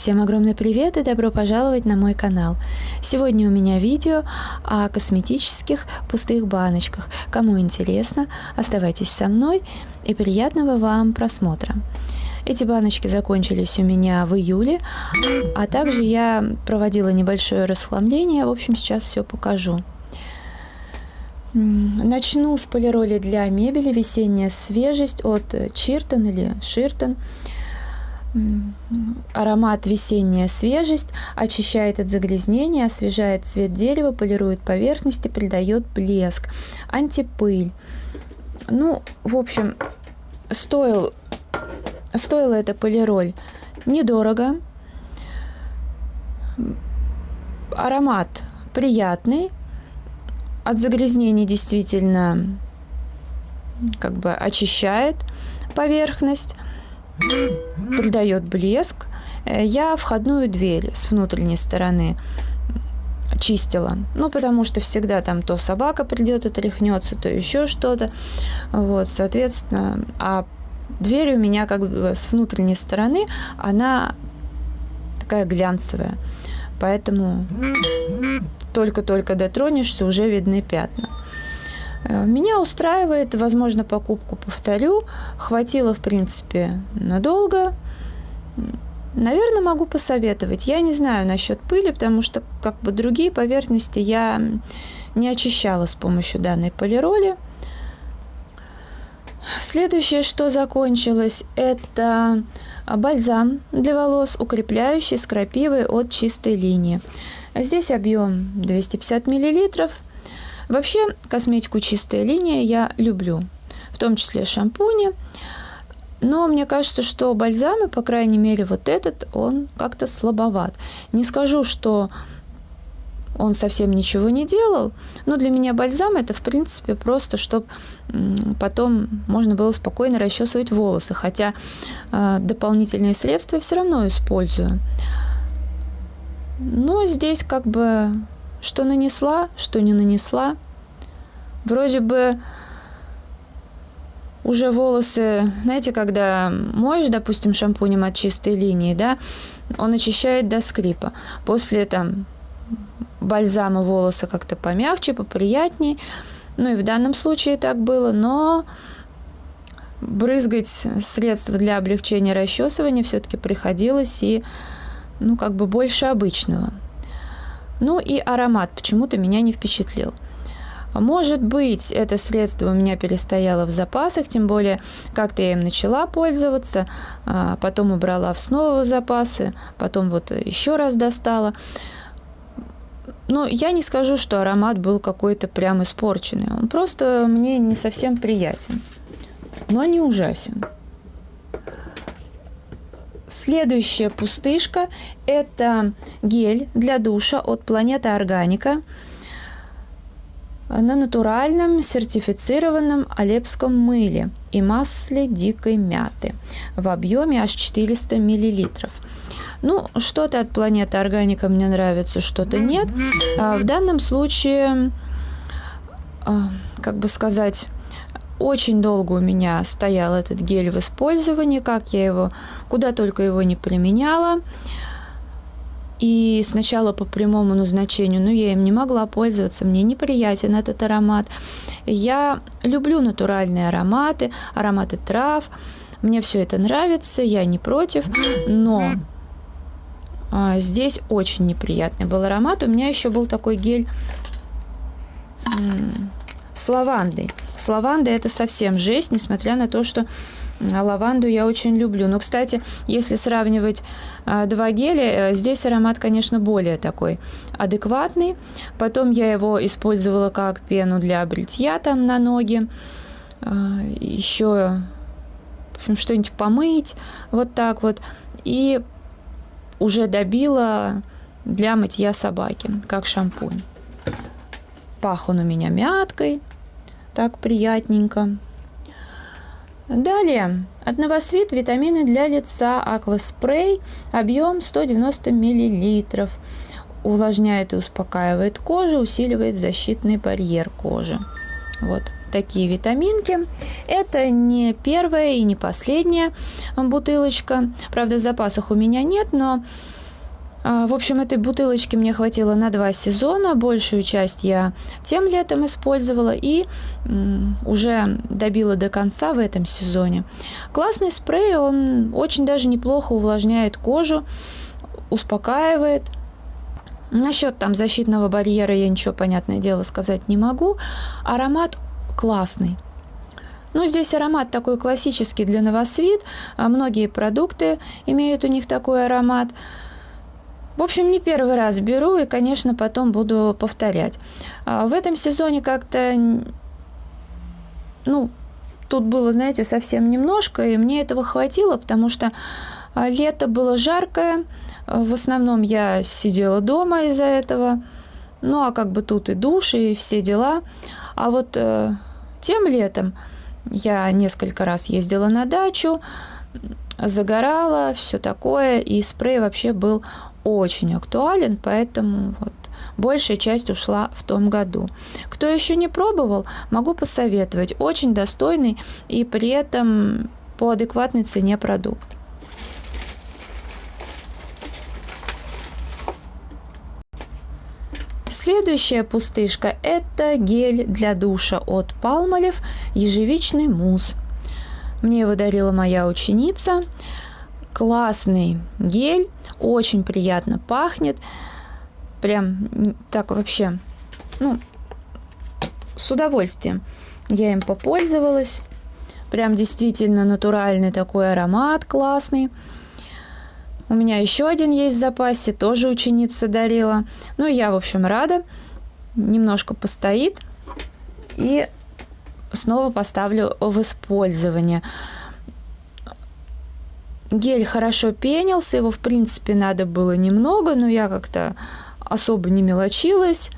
Всем огромный привет и добро пожаловать на мой канал. Сегодня у меня видео о косметических пустых баночках. Кому интересно, оставайтесь со мной и приятного вам просмотра. Эти баночки закончились у меня в июле, а также я проводила небольшое расхламление. В общем, сейчас все покажу. Начну с полироли для мебели «Весенняя свежесть» от Чиртон или Ширтон. Аромат «Весенняя свежесть» очищает от загрязнения, освежает цвет дерева, полирует поверхности, придает блеск, антипыль. Ну, в общем, стоила эта полироль недорого. Аромат приятный. От загрязнений действительно как бы очищает поверхность, придает блеск. Я входную дверь с внутренней стороны чистила, ну, потому что всегда там то собака придет и тряхнется, то еще что-то, вот, соответственно, а дверь у меня как бы с внутренней стороны, она такая глянцевая, поэтому только-только дотронешься, уже видны пятна. Меня устраивает, возможно, покупку повторю. Хватило, в принципе, надолго. Наверное, могу посоветовать. Я не знаю насчет пыли, потому что как бы другие поверхности я не очищала с помощью данной полироли. Следующее, что закончилось, это бальзам для волос, укрепляющий с крапивой от Чистой линии. Здесь объем 250 мл. Вообще, косметику «Чистая линия» я люблю, в том числе шампуни. Но мне кажется, что бальзамы, по крайней мере, вот этот, он как-то слабоват. Не скажу, что он совсем ничего не делал, но для меня бальзам это, в принципе, просто, чтобы потом можно было спокойно расчесывать волосы. Хотя дополнительные средства все равно использую. Но здесь как бы что нанесла, что не нанесла. Вроде бы уже волосы, знаете, когда моешь, допустим, шампунем от Чистой линии, да, он очищает до скрипа. После там бальзама волосы как-то помягче, поприятней. Ну и в данном случае так было, но брызгать средства для облегчения расчесывания все-таки приходилось и, ну, как бы больше обычного. Ну и аромат почему-то меня не впечатлил. Может быть, это средство у меня перестояло в запасах, тем более как-то я им начала пользоваться, потом убрала снова в запасы, потом вот еще раз достала. Но я не скажу, что аромат был какой-то прям испорченный. Он просто мне не совсем приятен, но не ужасен. Следующая пустышка – это гель для душа от Планета Органика на натуральном сертифицированном алепском мыле и масле дикой мяты в объеме аж 400 мл. Ну, что-то от Планеты Органика мне нравится, что-то нет. В данном случае, как бы сказать, очень долго у меня стоял этот гель в использовании, как я его, куда только его не применяла. И сначала по прямому назначению, но я им не могла пользоваться, мне неприятен этот аромат. Я люблю натуральные ароматы, ароматы трав, мне все это нравится, я не против, но здесь очень неприятный был аромат. У меня еще был такой гель с лавандой. С лавандой это совсем жесть, несмотря на то, что лаванду я очень люблю. Но, кстати, если сравнивать два геля, здесь аромат, конечно, более такой адекватный. Потом я его использовала как пену для бритья там на ноги. Еще что-нибудь помыть, вот так вот. И уже добила для мытья собаки, как шампунь. Пах он у меня мяткой, так приятненько. Далее, от Новосвит витамины для лица акваспрей, объем 190 мл. Увлажняет и успокаивает кожу, усиливает защитный барьер кожи. Вот такие витаминки. Это не первая и не последняя бутылочка. Правда, в запасах у меня нет, но, в общем, этой бутылочки мне хватило на 2 сезона. Большую часть я тем летом использовала и уже добила до конца в этом сезоне. Классный спрей, он очень даже неплохо увлажняет кожу, успокаивает. Насчет там защитного барьера я ничего, понятное дело, сказать не могу. Аромат классный. Ну, здесь аромат такой классический для Новосвит. Многие продукты имеют у них такой аромат. В общем, не первый раз беру и, конечно, потом буду повторять. В этом сезоне как-то, тут было, знаете, совсем немножко, и мне этого хватило, потому что лето было жаркое. В основном я сидела дома из-за этого. Ну, а как бы тут и душ, и все дела. А вот тем летом я несколько раз ездила на дачу, загорала, все такое. И спрей вообще был очень актуален, поэтому вот большая часть ушла в том году. Кто еще не пробовал, могу посоветовать. Очень достойный и при этом по адекватной цене продукт. Следующая пустышка – это гель для душа от Palmolive, ежевичный мусс. Мне его дарила моя ученица. Классный гель, очень приятно пахнет. Прям так вообще, с удовольствием я им попользовалась. Прям действительно натуральный такой аромат классный. У меня еще один есть в запасе, тоже ученица дарила. Ну, я, в общем, рада. Немножко постоит и снова поставлю в использование. Гель хорошо пенился, его, в принципе, надо было немного, но я как-то особо не мелочилась.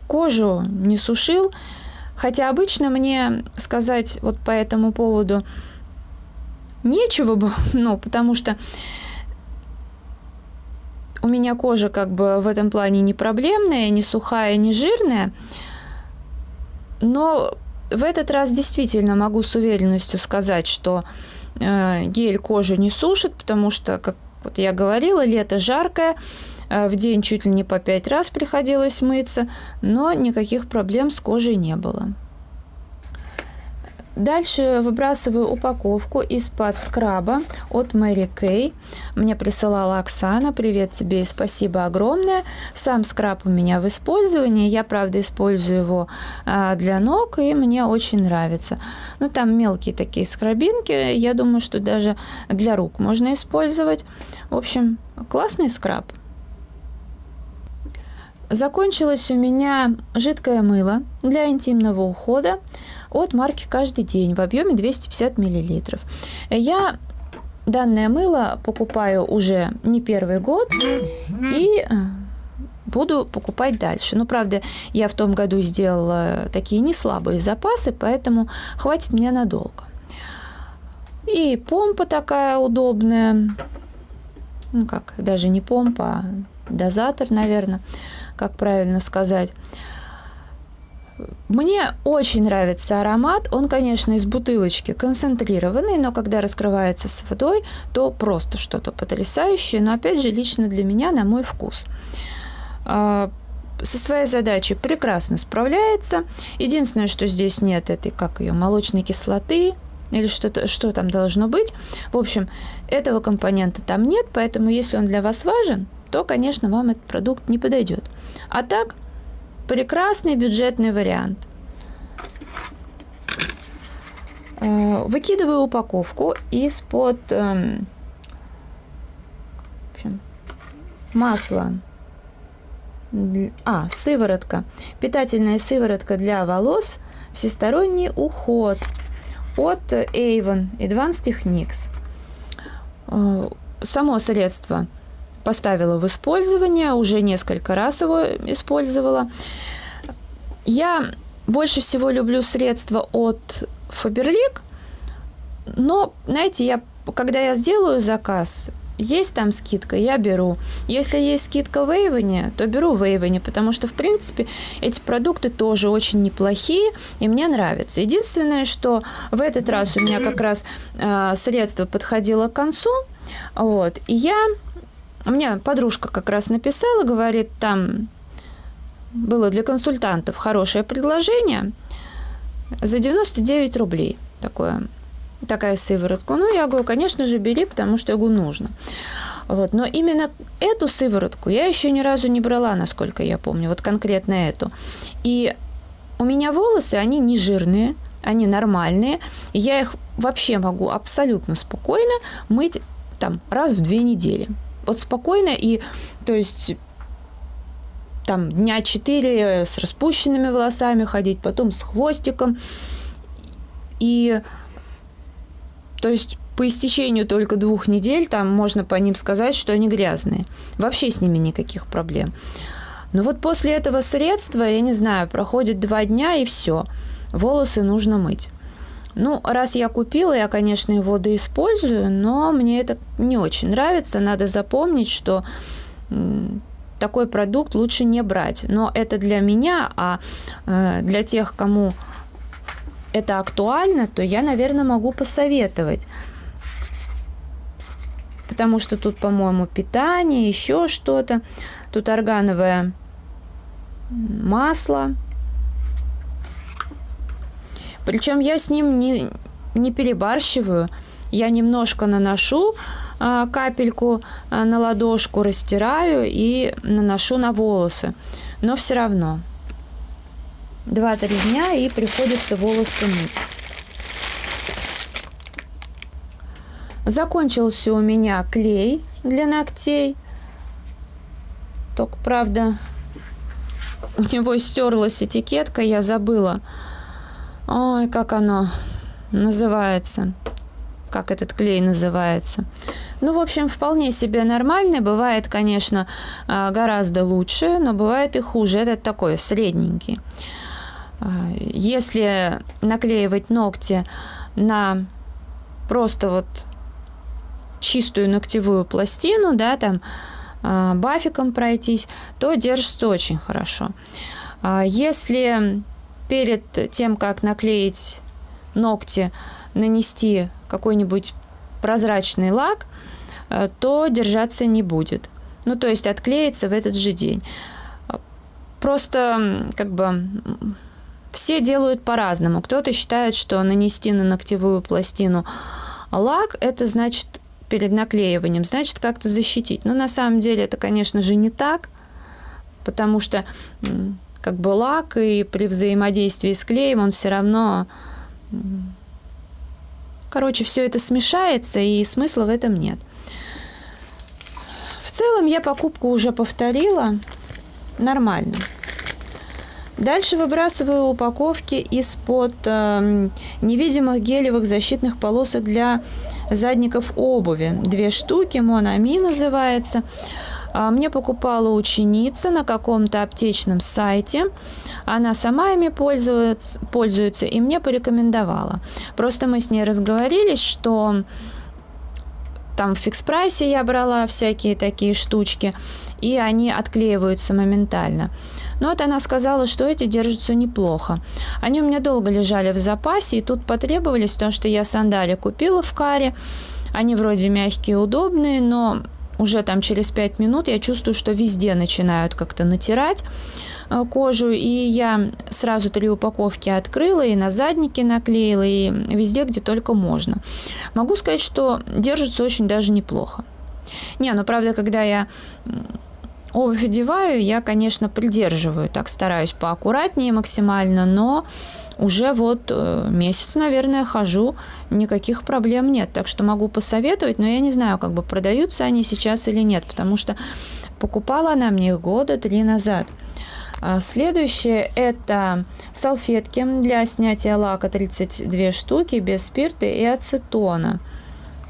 Кожу не сушил, хотя обычно мне сказать вот по этому поводу нечего было, потому что у меня кожа как бы в этом плане не проблемная, не сухая, не жирная. Но в этот раз действительно могу с уверенностью сказать, что гель кожу не сушит, потому что, как вот я говорила, лето жаркое, в день чуть ли не по 5 раз приходилось мыться, но никаких проблем с кожей не было. Дальше выбрасываю упаковку из-под скраба от Mary Kay. Мне присылала Оксана. Привет тебе и спасибо огромное. Сам скраб у меня в использовании. Я, правда, использую его для ног, и мне очень нравится. Там мелкие такие скрабинки. Я думаю, что даже для рук можно использовать. В общем, классный скраб. Закончилось у меня жидкое мыло для интимного ухода от марки «Каждый день» в объеме 250 мл. Я данное мыло покупаю уже не первый год и буду покупать дальше. Правда, я в том году сделала такие неслабые запасы, поэтому хватит мне надолго. И помпа такая удобная. Даже не помпа, а дозатор, наверное, как правильно сказать. Мне очень нравится аромат. Он, конечно, из бутылочки концентрированный, но когда раскрывается с водой, то просто что-то потрясающее. Но, опять же, лично для меня, на мой вкус. Со своей задачей прекрасно справляется. Единственное, что здесь нет этой, молочной кислоты или что там должно быть. В общем, этого компонента там нет, поэтому если он для вас важен, то, конечно, вам этот продукт не подойдет. А так, прекрасный бюджетный вариант. Выкидываю упаковку из-под масла. Сыворотка. Питательная сыворотка для волос. Всесторонний уход от Avon Advanced Techniques. Само средство поставила в использование, уже несколько раз его использовала. Я больше всего люблю средства от Faberlic, но, знаете, когда я сделаю заказ, есть там скидка, я беру. Если есть скидка в Avon, то беру в Avon, потому что, в принципе, эти продукты тоже очень неплохие, и мне нравятся. Единственное, что в этот раз у меня как раз средство подходило к концу, вот, и мне подружка как раз написала, говорит, там было для консультантов хорошее предложение за 99 рублей такая сыворотка. Ну, я говорю, конечно же, бери, потому что, я говорю, нужно. Вот. Но именно эту сыворотку я еще ни разу не брала, насколько я помню, вот конкретно эту. И у меня волосы, они не жирные, они нормальные, и я их вообще могу абсолютно спокойно мыть там раз в 2 недели. Вот спокойно, и, то есть, там дня 4 с распущенными волосами ходить, потом с хвостиком, и, то есть, по истечению только 2 недель там можно по ним сказать, что они грязные. Вообще с ними никаких проблем. Но вот после этого средства, я не знаю, проходит 2 дня и все. Волосы нужно мыть. Ну, раз я купила, я, конечно, его доиспользую, но мне это не очень нравится. Надо запомнить, что такой продукт лучше не брать. Но это для меня, а для тех, кому это актуально, то я, наверное, могу посоветовать. Потому что тут, по-моему, питание, еще что-то. Тут органовое масло. Причем я с ним не перебарщиваю. Я немножко наношу капельку на ладошку, растираю и наношу на волосы. Но все равно 2-3 дня и приходится волосы мыть. Закончился у меня клей для ногтей. Только, правда, у него стерлась этикетка, я забыла. Ой, как оно называется. Как этот клей называется. Ну, в общем, вполне себе нормальный. Бывает, конечно, гораздо лучше, но бывает и хуже. Этот такой средненький. Если наклеивать ногти на просто вот чистую ногтевую пластину, да, там бафиком пройтись, то держится очень хорошо. Если перед тем, как наклеить ногти, нанести какой-нибудь прозрачный лак, то держаться не будет. Ну, то есть отклеится в этот же день. Просто как бы все делают по-разному. Кто-то считает, что нанести на ногтевую пластину лак, это значит перед наклеиванием, значит как-то защитить. Но на самом деле это, конечно же, не так, потому что как бы лак и при взаимодействии с клеем он все равно... Короче, все это смешается, и смысла в этом нет. В целом я покупку уже повторила. Нормально. Дальше выбрасываю упаковки из-под невидимых гелевых защитных полосок для задников обуви. 2 штуки, Монами называется. Мне покупала ученица на каком-то аптечном сайте. Она сама ими пользуется и мне порекомендовала. Просто мы с ней разговорились, что там в фикс-прайсе я брала всякие такие штучки, и они отклеиваются моментально. Но вот она сказала, что эти держатся неплохо. Они у меня долго лежали в запасе, и тут потребовались, потому что я сандали купила в Каре. Они вроде мягкие, удобные, но уже там через 5 минут я чувствую, что везде начинают как-то натирать кожу, и я сразу 3 упаковки открыла, и на задники наклеила, и везде, где только можно. Могу сказать, что держится очень даже неплохо. Ну правда, когда я обувь одеваю, я, конечно, придерживаю, так стараюсь поаккуратнее максимально, но уже вот месяц, наверное, хожу, никаких проблем нет, так что могу посоветовать, но я не знаю, как бы продаются они сейчас или нет, потому что покупала она мне их 3 года назад. Следующее – это салфетки для снятия лака, 32 штуки, без спирта и ацетона.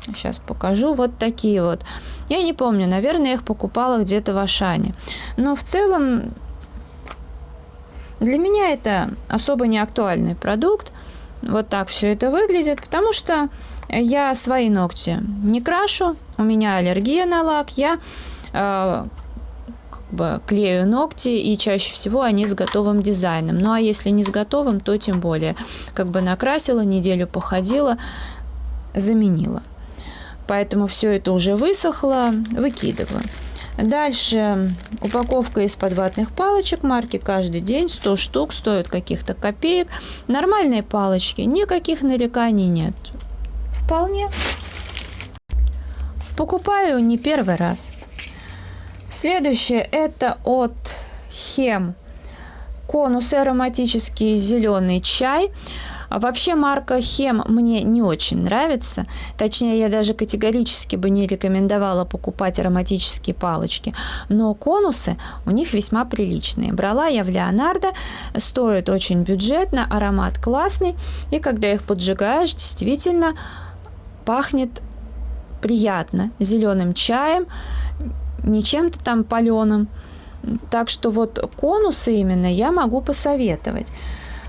Сейчас покажу. Вот такие вот. Я не помню, наверное, я их покупала где-то в Ашане. Но в целом для меня это особо не актуальный продукт. Вот так все это выглядит, потому что Я свои ногти не крашу, у меня аллергия на лак, я клею ногти, и чаще всего они с готовым дизайном. Ну а если не с готовым, то тем более. Накрасила, неделю походила, заменила. Поэтому все это уже высохло, выкидываю. Дальше упаковка из-под ватных палочек марки «Каждый день», 100 штук, стоят каких-то копеек. Нормальные палочки, никаких нареканий нет. Вполне. Покупаю не первый раз. Следующее это от Хем. Конус ароматический зеленый чай. Вообще марка Хем мне не очень нравится. Точнее, я даже категорически бы не рекомендовала покупать ароматические палочки. Но конусы у них весьма приличные. Брала я в Леонардо. Стоит очень бюджетно, аромат классный. И когда их поджигаешь, действительно пахнет приятно. Зеленым чаем, не чем-то там паленым. Так что вот конусы именно я могу посоветовать.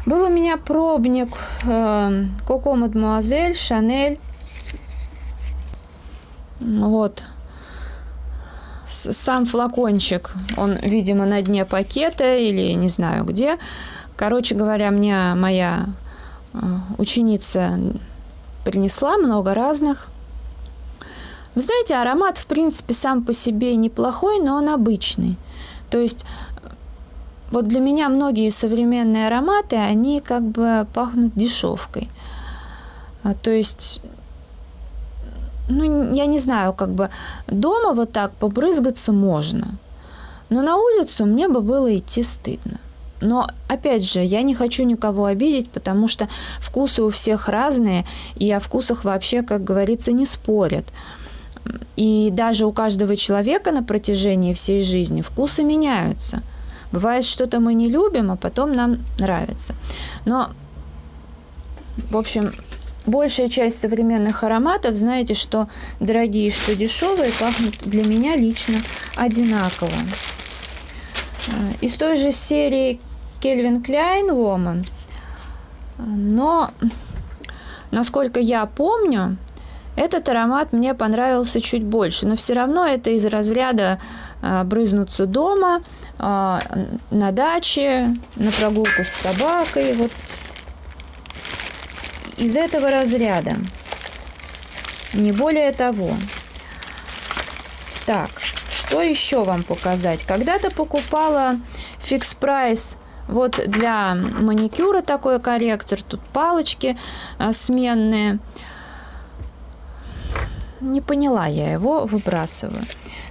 Был у меня пробник Коко Мадемуазель, Шанель. Вот. Сам флакончик, он, видимо, на дне пакета или не знаю где. Короче говоря, мне моя ученица принесла много разных. Вы знаете, аромат, в принципе, сам по себе неплохой, но он обычный. То есть вот для меня многие современные ароматы, они пахнут дешевкой. То есть, я не знаю, дома вот так побрызгаться можно. Но на улицу мне бы было идти стыдно. Но, опять же, я не хочу никого обидеть, потому что вкусы у всех разные, и о вкусах вообще, как говорится, не спорят. И даже у каждого человека на протяжении всей жизни вкусы меняются. Бывает, что-то мы не любим, а потом нам нравится. Но, в общем, большая часть современных ароматов, знаете, что дорогие, что дешевые, пахнут для меня лично одинаково. Из той же серии Calvin Klein Woman. Но, насколько я помню, этот аромат мне понравился чуть больше. Но все равно это из разряда брызнуться дома, на даче, на прогулку с собакой. Вот из этого разряда. Не более того. Так, что еще вам показать? Когда-то покупала Fix Price вот для маникюра такой корректор. Тут палочки сменные. Не поняла я его, выбрасываю.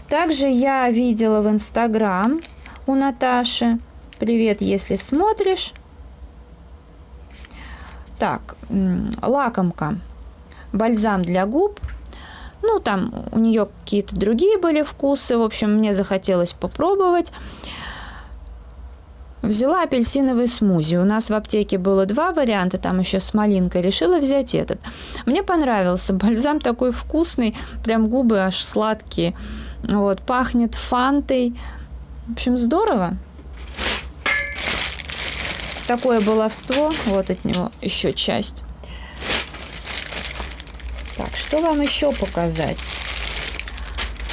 Также я видела в Инстаграм у Наташи. Привет, если смотришь. Так, лакомка. Бальзам для губ. Ну, там у нее какие-то другие были вкусы. В общем, мне захотелось попробовать. Взяла апельсиновый смузи. У нас в аптеке было 2 варианта, там еще с малинкой. Решила взять этот. Мне понравился. Бальзам такой вкусный. Прям губы аж сладкие. Вот, пахнет фантой. В общем, здорово. Такое баловство. Вот от него еще часть. Так, что вам еще показать?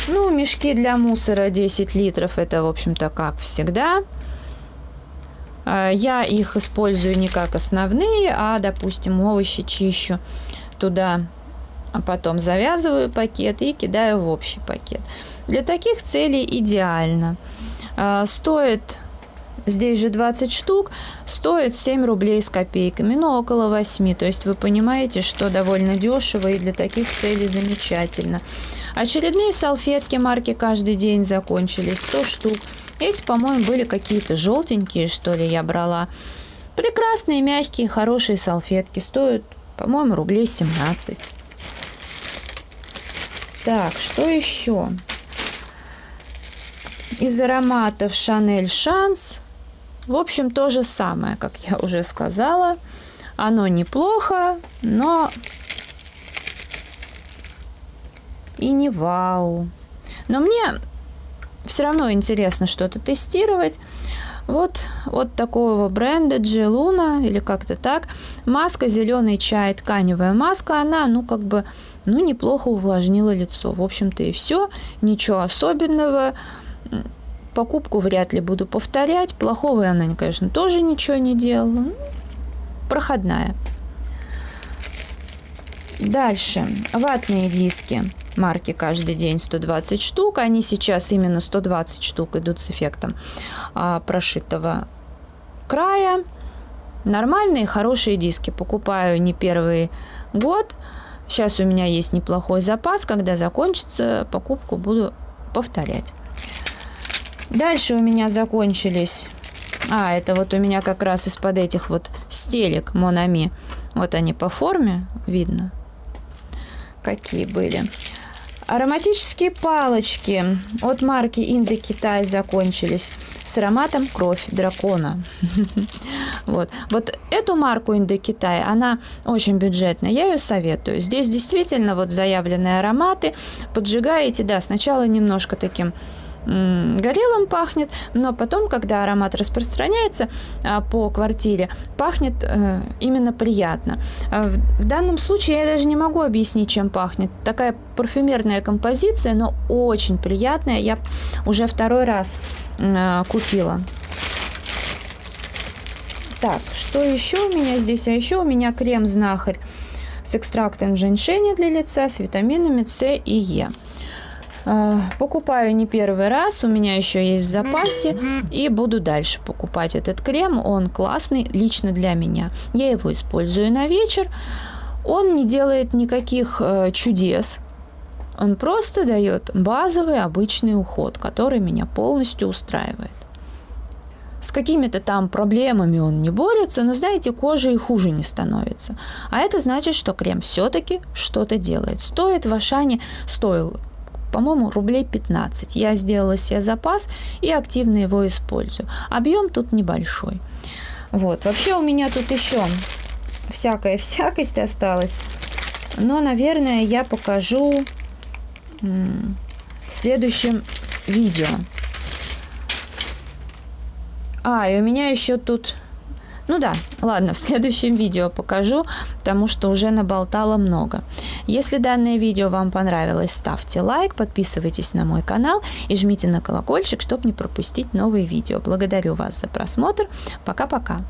Ну, мешки для мусора 10 литров. Это, в общем-то, как всегда. Я их использую не как основные, а, допустим, овощи чищу туда, а потом завязываю пакет и кидаю в общий пакет. Для таких целей идеально. Стоит, здесь же 20 штук, стоит 7 рублей с копейками, но около 8. То есть вы понимаете, что довольно дешево и для таких целей замечательно. Очередные салфетки марки «Каждый день» закончились, 100 штук. Эти, по-моему, были какие-то желтенькие, что ли, я брала. Прекрасные, мягкие, хорошие салфетки. Стоят, по-моему, рублей 17. Так, что еще? Из ароматов Шанель Шанс. В общем, то же самое, как я уже сказала. Оно неплохо, но и не вау. Но мне все равно интересно что-то тестировать. Вот от такого бренда G Luna, или как-то так. Маска зеленый чай, тканевая маска. Она, неплохо увлажнила лицо. В общем-то и все. Ничего особенного. Покупку вряд ли буду повторять. Плохого она, конечно, тоже ничего не делала. Проходная. Дальше. Ватные диски марки «Каждый день» 120 штук. Они сейчас именно 120 штук идут с эффектом прошитого края. Нормальные, хорошие диски. Покупаю не первый год. Сейчас у меня есть неплохой запас. Когда закончится, покупку буду повторять. Дальше у меня закончились... это вот у меня как раз из-под этих вот стелек Монами. Вот они по форме, видно, какие были. Ароматические палочки от марки Индокитай закончились с ароматом «Кровь дракона». Вот эту марку Индокитай, она очень бюджетная, я ее советую. Здесь действительно вот заявленные ароматы. Поджигаете, да, сначала немножко таким горелым пахнет, но потом, когда аромат распространяется по квартире, пахнет именно приятно. В данном случае я даже не могу объяснить, чем пахнет. Такая парфюмерная композиция, но очень приятная. Я уже второй раз купила. Так, что еще у меня здесь? А еще у меня крем «Знахарь» с экстрактом женьшеня для лица, с витаминами С и Е. Покупаю не первый раз, у меня еще есть в запасе, и буду дальше покупать этот крем. Он классный лично для меня. Я его использую на вечер. Он не делает никаких чудес. Он просто дает базовый обычный уход, который меня полностью устраивает. С какими-то там проблемами он не борется, но, знаете, кожа и хуже не становится. А это значит, что крем все-таки что-то делает. Стоит в Ашане, по-моему, рублей 15. Я сделала себе запас и активно его использую. Объем тут небольшой. Вот. Вообще у меня тут еще всякость осталась. Но, наверное, я покажу в следующем видео. И у меня еще тут... в следующем видео покажу, потому что уже наболтала много. Если данное видео вам понравилось, ставьте лайк, подписывайтесь на мой канал и жмите на колокольчик, чтобы не пропустить новые видео. Благодарю вас за просмотр. Пока-пока.